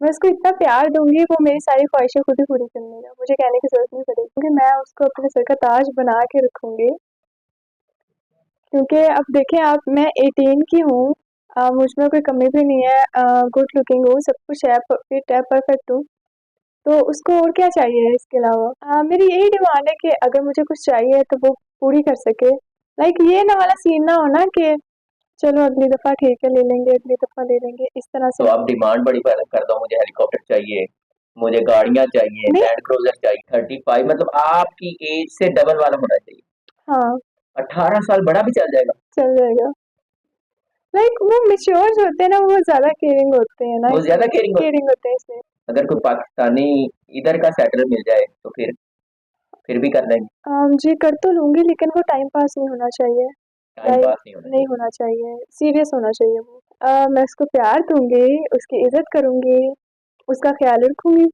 मैं उसको इतना प्यार दूँगी, वो मेरी सारी ख्वाहिशें खुद ही पूरी कर लेगा, मुझे कहने की ज़रूरत नहीं पड़ेगी क्योंकि मैं उसको अपने सर का ताज बना के रखूँगी। क्योंकि अब देखें आप, मैं 18 की हूँ, मुझ में कोई कमी भी नहीं है, गुड लुकिंग हूँ, सब कुछ है, फिट है, परफेक्ट हूँ, तो उसको और क्या चाहिए इसके अलावा? मेरी यही डिमांड है कि अगर मुझे कुछ चाहिए तो वो पूरी कर सके। लाइक ये ना वाला सीन ना हो ना कि चलो अगली दफ़ा ठीक है ले लेंगे, अगली दफ़ा ले लेंगे, इस तरह तो से आप डिमांड बड़ी कर दो, मुझे हेलीकॉप्टर चाहिए, मुझे गाड़ियां चाहिए, नहीं। लैंड क्रूजर चाहिए, 35 मतलब आपकी एज से डबल वाला होना चाहिए। हाँ, 18 साल बड़ा भी चल जाएगा। चल जाएगा। लाइक वो मैच्योर जो होते हैं ना, वो ज़्यादा केयरिंग होते हैं ना, वो इसलिए ज्यादा केयरिंग होती केयरिंग होते हैं इसलिए। है। अगर कोई पाकिस्तानी इधर का सेटल मिल जाए तो फिर भी कर लेंगे। जी कर तो लूँगी लेकिन वो टाइम पास नहीं होना चाहिए, टाइम टाइम पास नहीं होना नहीं चाहिए। होना चाहिए, सीरियस होना चाहिए वो। मैं उसको प्यार दूँगी, उसकी इज़्ज़त करूँगी, उसका ख़्याल रखूँगी।